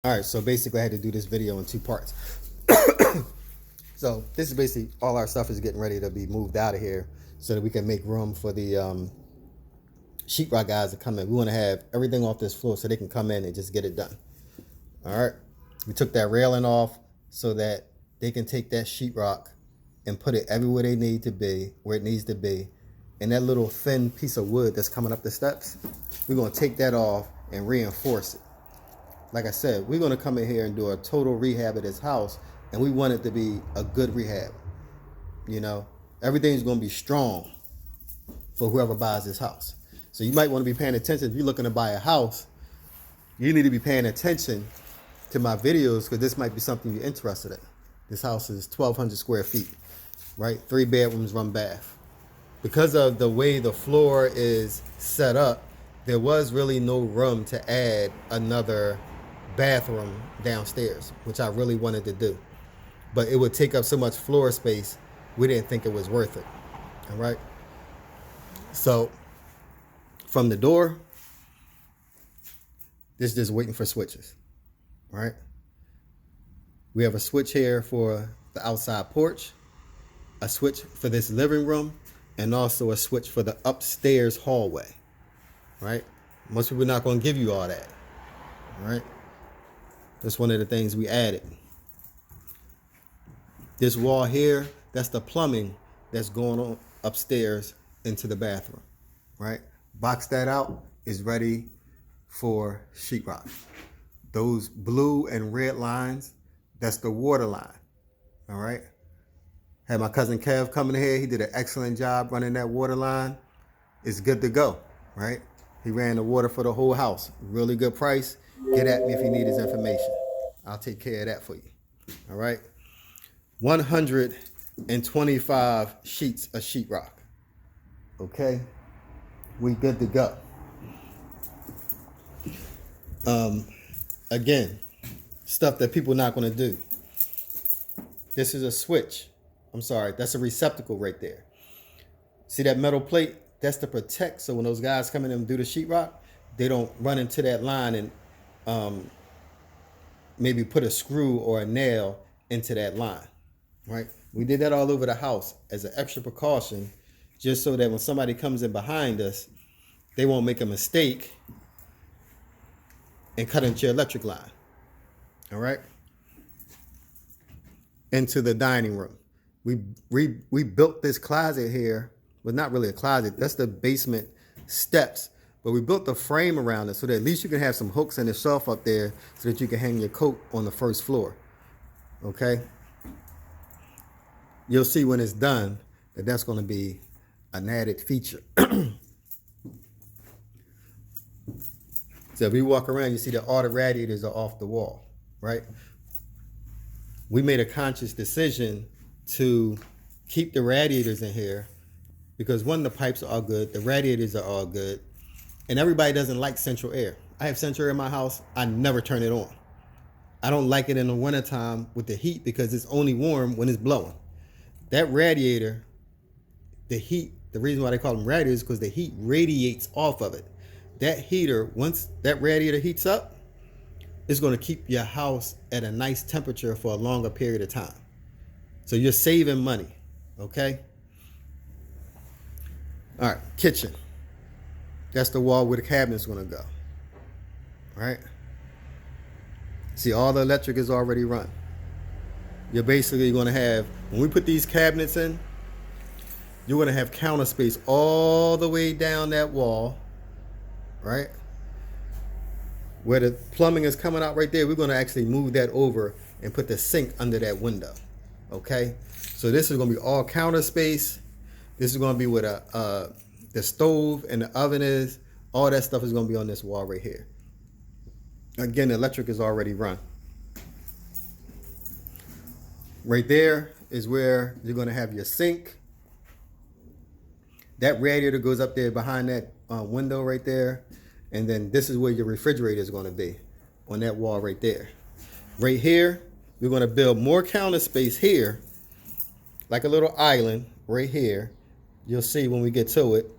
All right, so basically I had to do this video in two parts. So this is basically all our stuff is getting ready to be moved out of here so that we can make room for the sheetrock guys to come in. We want to have everything off this floor so they can come in and just get it done. All right, we took that railing off so that they can take that sheetrock and put it everywhere they need to be, where it needs to be. And that little thin piece of wood that's coming up the steps, we're going to take that off and reinforce it. Like I said, we're going to come in here and do a total rehab of this house, and we want it to be a good rehab. You know, everything's going to be strong for whoever buys this house. So you might want to be paying attention. If you're looking to buy a house, you need to be paying attention to my videos because this might be something you're interested in. This house is 1,200 square feet, right? 3 bedrooms, 1 bath. Because of the way the floor is set up, there was really no room to add another bathroom downstairs, which I really wanted to do. But it would take up so much floor space, we didn't think it was worth it. All right. So from the door, this is just waiting for switches. All right. We have a switch here for the outside porch, a switch for this living room, and also a switch for the upstairs hallway. Right? Most people are not going to give you all that. All right? That's one of the things we added. This wall here, that's the plumbing that's going on upstairs into the bathroom. Right? Box that out, is ready for sheetrock. Those blue and red lines, that's the water line. All right? Had my cousin Kev coming here. He did an excellent job running that water line. It's good to go. Right? He ran the water for the whole house. Really good price. Get at me if you need his information. I'll take care of that for you. All right. 125 sheets of sheetrock. Okay. We good to go. Again, stuff that people are not going to do. This is a switch. I'm sorry. That's a receptacle right there. See that metal plate? That's to protect, so when those guys come in and do the sheetrock, they don't run into that line and maybe put a screw or a nail into that line, right? We did that all over the house as an extra precaution, just so that when somebody comes in behind us, they won't make a mistake and cut into your electric line, all right? Into the dining room. We built this closet here. Well, not really a closet. That's the basement steps. But we built the frame around it so that at least you can have some hooks and a shelf up there so that you can hang your coat on the first floor. Okay? You'll see when it's done that that's going to be an added feature. So if you walk around, you see that all the radiators are off the wall, right? We made a conscious decision to keep the radiators in here because one, the pipes are all good, the radiators are all good, and everybody doesn't like central air. I have central air in my house. I never turn it on. I don't like it in the wintertime with the heat because it's only warm when it's blowing. That radiator, the heat, the reason why they call them radiators is because the heat radiates off of it. That heater, once that radiator heats up, it's going to keep your house at a nice temperature for a longer period of time. So you're saving money, okay? All right, kitchen. That's the wall where the cabinet's going to go, all right? See, all the electric is already run. You're basically going to have, when we put these cabinets in, you're going to have counter space all the way down that wall, right? Where the plumbing is coming out right there, we're going to actually move that over and put the sink under that window, okay? So this is going to be all counter space. This is going to be where the stove and the oven is. All that stuff is going to be on this wall right here. Again, the electric is already run. Right there is where you're going to have your sink. That radiator goes up there behind that window right there. And then this is where your refrigerator is going to be, on that wall right there. Right here, we're going to build more counter space here, like a little island right here. You'll see when we get to it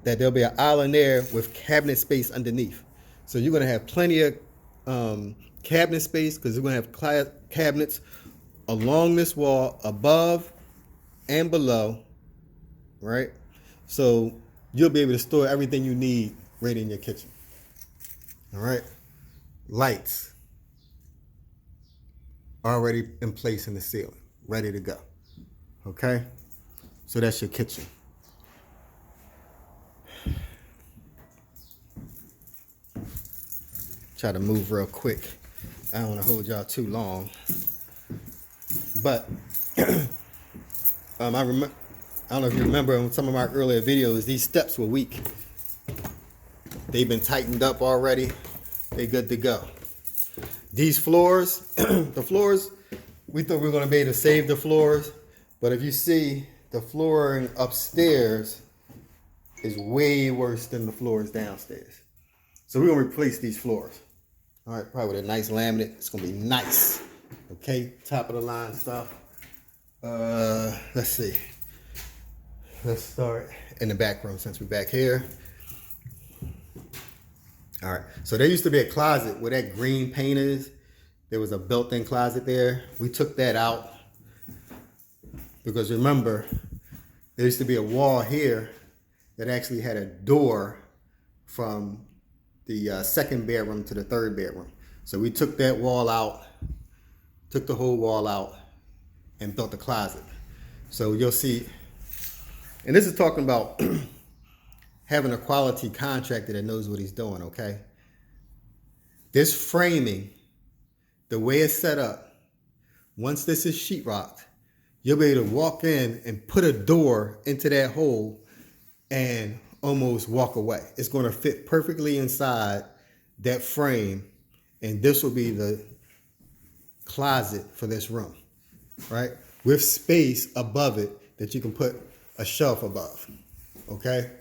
that there'll be an island there with cabinet space underneath. So you're going to have plenty of cabinet space because we're going to have cabinets along this wall, above and below, right? So you'll be able to store everything you need right in your kitchen. All right. Lights already in place in the ceiling, ready to go. Okay. So that's your kitchen. Try to move real quick. I don't want to hold y'all too long. But I don't know if you remember in some of my earlier videos, these steps were weak. They've been tightened up already. They're good to go. These floors, the floors, we thought we were going to be able to save the floors. But if you see, the flooring upstairs is way worse than the floors downstairs. So we're going to replace these floors. All right, probably with a nice laminate. It's going to be nice. Okay, top of the line stuff. Let's see. Let's start in the back room since we're back here. All right, so there used to be a closet where that green paint is. There was a built-in closet there. We took that out because remember, there used to be a wall here that actually had a door from the second bedroom to the third bedroom. So we took that wall out, took the whole wall out, and built a closet. So you'll see, and this is talking about having a quality contractor that knows what he's doing, okay? This framing, the way it's set up, once this is sheetrocked, you'll be able to walk in and put a door into that hole and almost walk away. It's going to fit perfectly inside that frame, and this will be the closet for this room, right? With space above it that you can put a shelf above, okay?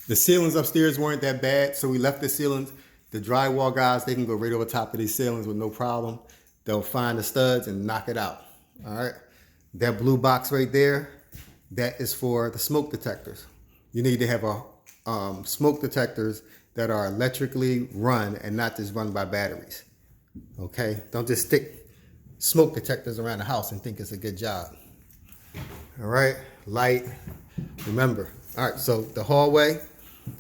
The ceilings upstairs weren't that bad, so we left the ceilings. The drywall guys, they can go right over top of these ceilings with no problem. They'll find the studs and knock it out, all right? That blue box right there, that is for the smoke detectors. You need to have smoke detectors that are electrically run and not just run by batteries, okay? Don't just stick smoke detectors around the house and think it's a good job, all right? Light, remember. All right, so the hallway,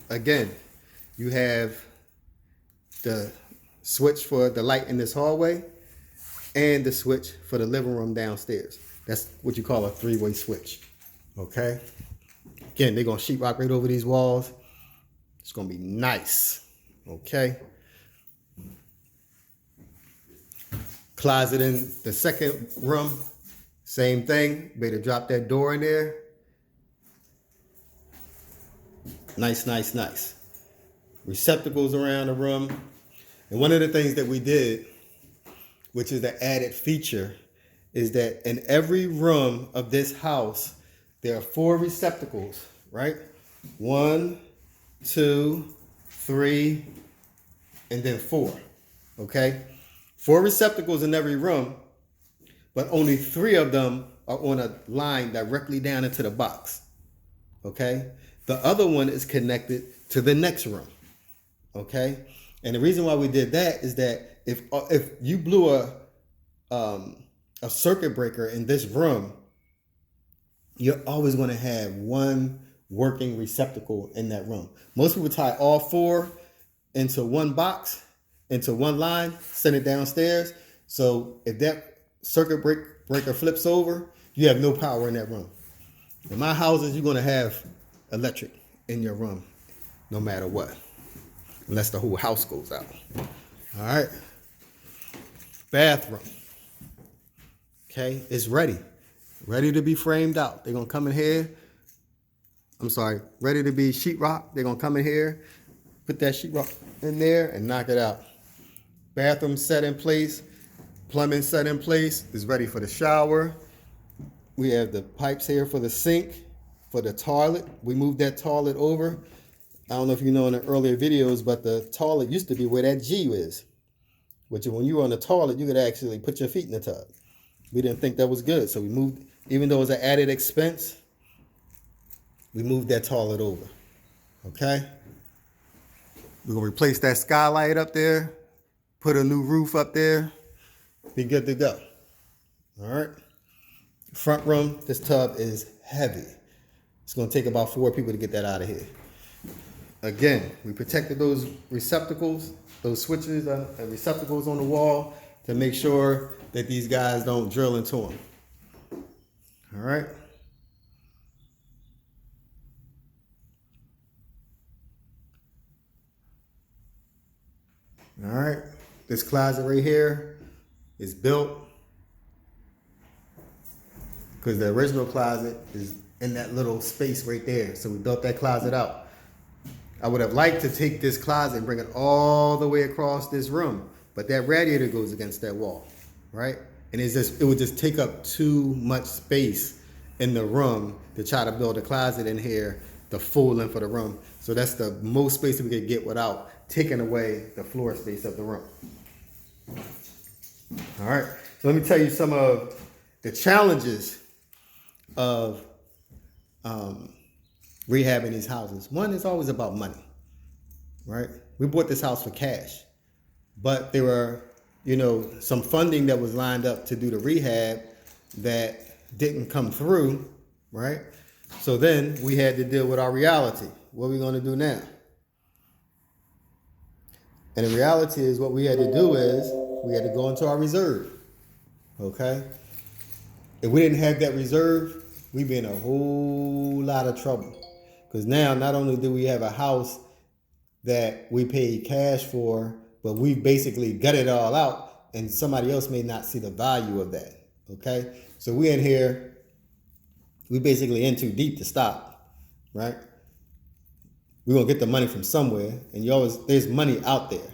again, you have the switch for the light in this hallway and the switch for the living room downstairs. That's what you call a three-way switch, okay? Again, they're going to sheetrock right over these walls. It's going to be nice, okay? Closet in the second room, same thing. Better drop that door in there. Nice, nice, nice. Receptacles around the room. And one of the things that we did, which is the added feature, is that in every room of this house, there are 4 receptacles, right? 1, 2, 3, and then 4, okay? 4 receptacles in every room, but only 3 of them are on a line directly down into the box, okay? The other one is connected to the next room, okay? And the reason why we did that is that if you blew a circuit breaker in this room, you're always going to have one working receptacle in that room. Most people tie all 4 into one box, into one line, send it downstairs. So if that circuit breaker flips over, you have no power in that room. In my houses, you're going to have electric in your room no matter what, unless the whole house goes out. All right. Bathroom. Okay, it's ready to be framed out. They're going to come in here. Ready to be sheetrock. They're going to come in here, put that sheetrock in there and knock it out. Bathroom set in place. Plumbing set in place. Is ready for the shower. We have the pipes here for the sink, for the toilet. We moved that toilet over. I don't know if you know in the earlier videos, but the toilet used to be where that G is. Which when you were on the toilet, you could actually put your feet in the tub. We didn't think that was good, so we moved, even though it was an added expense, we moved that toilet over, okay? We're gonna replace that skylight up there, put a new roof up there, be good to go. All right. Front room, this tub is heavy. It's gonna take about 4 people to get that out of here. Again, we protected those receptacles, those switches and receptacles on the wall to make sure that these guys don't drill into them. All right. All right. This closet right here is built because the original closet is in that little space right there. So we built that closet out. I would have liked to take this closet and bring it all the way across this room, but that radiator goes against that wall, right? And it would just take up too much space in the room to try to build a closet in here the full length of the room. So that's the most space that we could get without taking away the floor space of the room. All right, so let me tell you some of the challenges of rehabbing these houses. One is always about money, right? We bought this house for cash, but there were, some funding that was lined up to do the rehab that didn't come through, right? So then we had to deal with our reality. What are we going to do now? And the reality is what we had to do is we had to go into our reserve, okay? If we didn't have that reserve, we'd be in a whole lot of trouble. Because now not only do we have a house that we paid cash for, but we basically gutted it all out and somebody else may not see the value of that, okay? So we in here, we basically in too deep to stop, right? We're gonna get the money from somewhere, and there's money out there,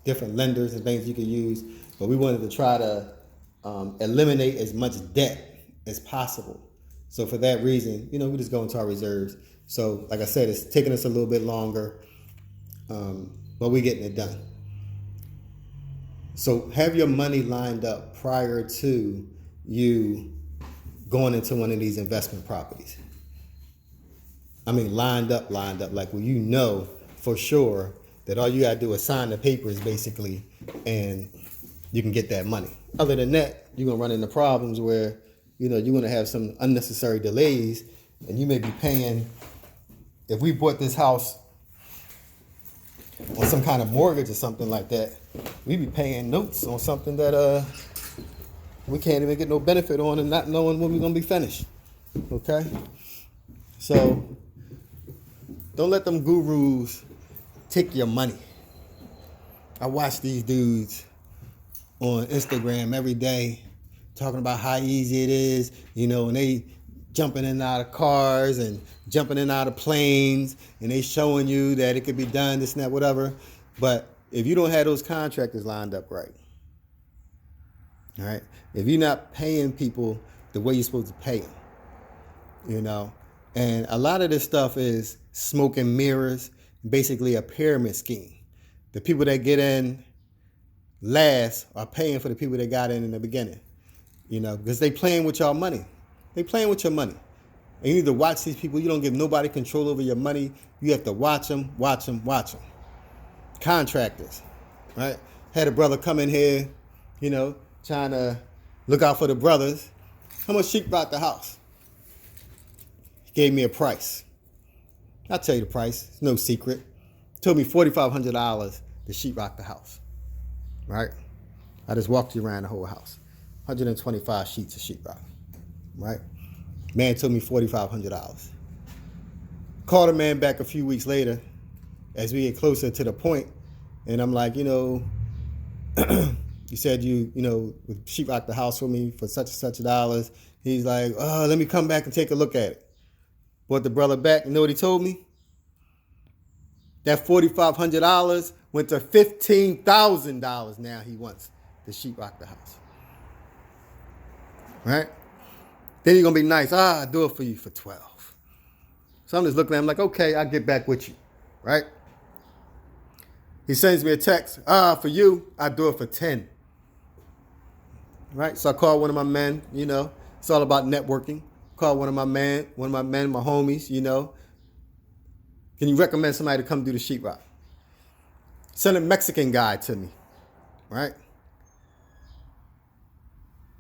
different lenders and things you can use, but we wanted to try to eliminate as much debt as possible. So for that reason, we just go into our reserves. So like I said, it's taking us a little bit longer, but we're getting it done. So have your money lined up prior to you going into one of these investment properties. I mean, lined up, like where you know for sure that all you gotta do is sign the papers basically, and you can get that money. Other than that, you're gonna run into problems where, you're gonna have some unnecessary delays, and you may be paying, if we bought this house on some kind of mortgage or something like that, we'd be paying notes on something that we can't even get no benefit on and not knowing when we're gonna be finished, okay? So don't let them gurus take your money. I watch these dudes on Instagram every day talking about how easy it is, and they jumping in and out of cars and jumping in and out of planes, and they showing you that it could be done, this and that, whatever. But if you don't have those contractors lined up right, all right, if you're not paying people the way you're supposed to pay them, and a lot of this stuff is smoke and mirrors, basically a pyramid scheme. The people that get in last are paying for the people that got in the beginning, because they playing with y'all money. They playing with your money. And you need to watch these people. You don't give nobody control over your money. You have to watch them. Contractors, right? Had a brother come in here, trying to look out for the brothers. How much sheetrock the house? He gave me a price. I'll tell you the price. It's no secret. He told me $4,500 to sheetrock the house, right? I just walked you around the whole house. 125 sheets of sheetrock, right? Man told me $4,500. Called a man back a few weeks later as we get closer to the point, and I'm like, you said you would sheetrock the house for me for such and such dollars. He's like, oh, let me come back and take a look at it. Brought the brother back. You know what he told me? That $4,500 went to $15,000 now he wants to sheetrock the house. Right? Then you're going to be nice. I'll do it for you for 12. So I'm just looking at him like, okay, I'll get back with you. Right? He sends me a text. For you, I'll do it for 10. Right? So I called one of my men, It's all about networking. Called one of my men, my homies, Can you recommend somebody to come do the sheetrock? Send a Mexican guy to me, right?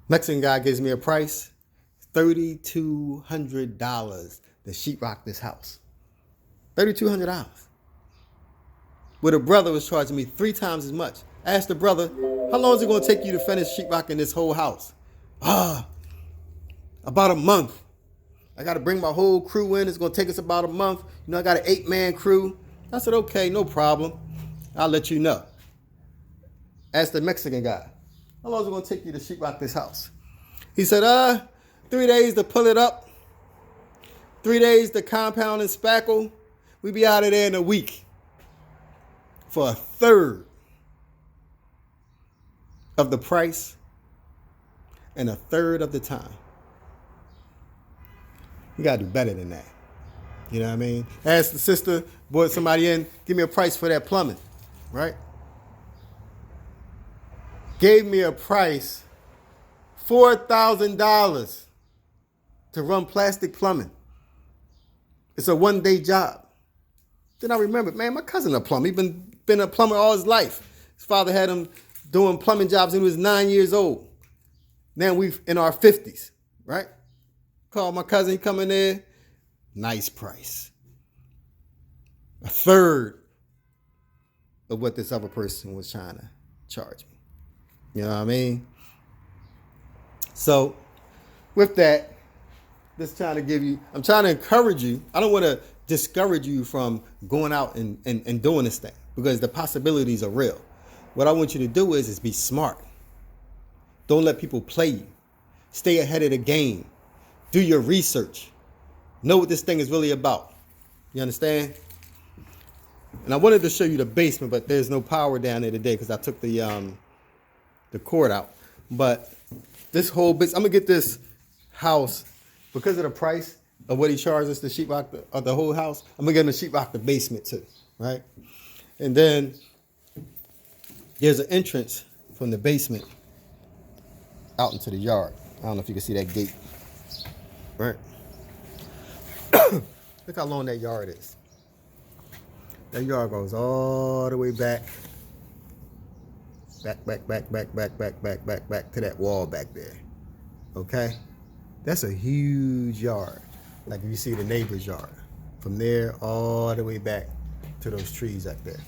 Mexican guy gives me a price, $3,200 to sheetrock this house. $3,200. Where the brother was charging me 3 times as much. I asked the brother, how long is it going to take you to finish sheetrocking this whole house? About a month. I got to bring my whole crew in. It's going to take us about a month. You know, I got an 8-man crew. I said, okay, no problem. I'll let you know. Asked the Mexican guy, how long is it going to take you to sheetrock this house? He said, 3 days to pull it up. 3 days to compound and spackle. We be out of there in a week. For a third of the price and a third of the time. You got to do better than that. You know what I mean? Ask the sister, brought somebody in, give me a price for that plumbing, right? Gave me a price, $4,000 to run plastic plumbing. It's a 1-day job. Then I remembered, man, my cousin a plumber. He been a plumber all his life. His father had him doing plumbing jobs when he was 9 years old. Now we've in our 50s, right? Called my cousin, he come in there, nice price. A third of what this other person was trying to charge me. You know what I mean? So with that, I'm trying to encourage you. I don't want to discourage you from going out and doing this thing because the possibilities are real. What I want you to do is be smart. Don't let people play you. Stay ahead of the game. Do your research. Know what this thing is really about. You understand? And I wanted to show you the basement, but there's no power down there today because I took the cord out. But this whole I'm gonna get this house because of the price of what he charged us to sheetrock the whole house. I'm gonna get him to sheetrock the basement too, right? And then there's an entrance from the basement out into the yard. I don't know if you can see that gate, right? Look how long that yard is. That yard goes all the way back to that wall back there. Okay? That's a huge yard. Like if you see the neighbor's yard. From there all the way back to those trees up there.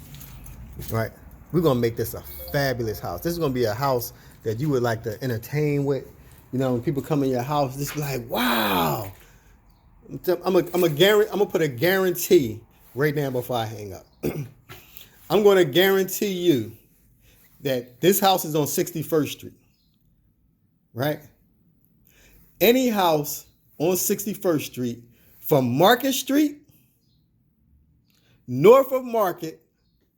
Right? We're going to make this a fabulous house. This is going to be a house that you would like to entertain with. You know, when people come in your house, just be like, wow. I'm gonna put a guarantee right now before I hang up. I'm going to guarantee you that this house is on 61st Street, right? Any house on 61st Street from Market Street, north of Market,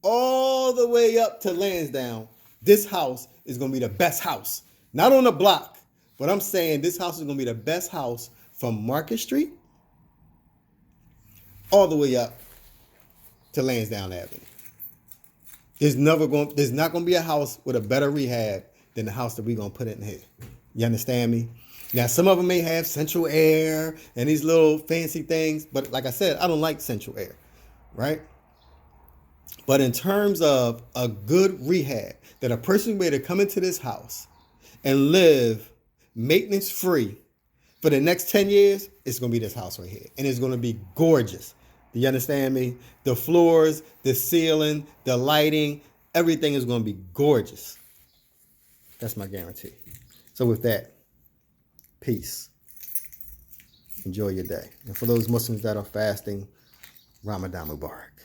all the way up to Lansdowne, this house is going to be the best house. Not on the block, but I'm saying this house is going to be the best house from Market Street all the way up to Lansdowne Avenue. There's not going to be a house with a better rehab than the house that we're going to put in here. You understand me? Now, some of them may have central air and these little fancy things, but like I said, I don't like central air, right? But in terms of a good rehab, that a person will be able to come into this house and live maintenance free for the next 10 years, it's going to be this house right here. And it's going to be gorgeous. Do you understand me? The floors, the ceiling, the lighting, everything is going to be gorgeous. That's my guarantee. So with that, peace. Enjoy your day. And for those Muslims that are fasting, Ramadan Mubarak.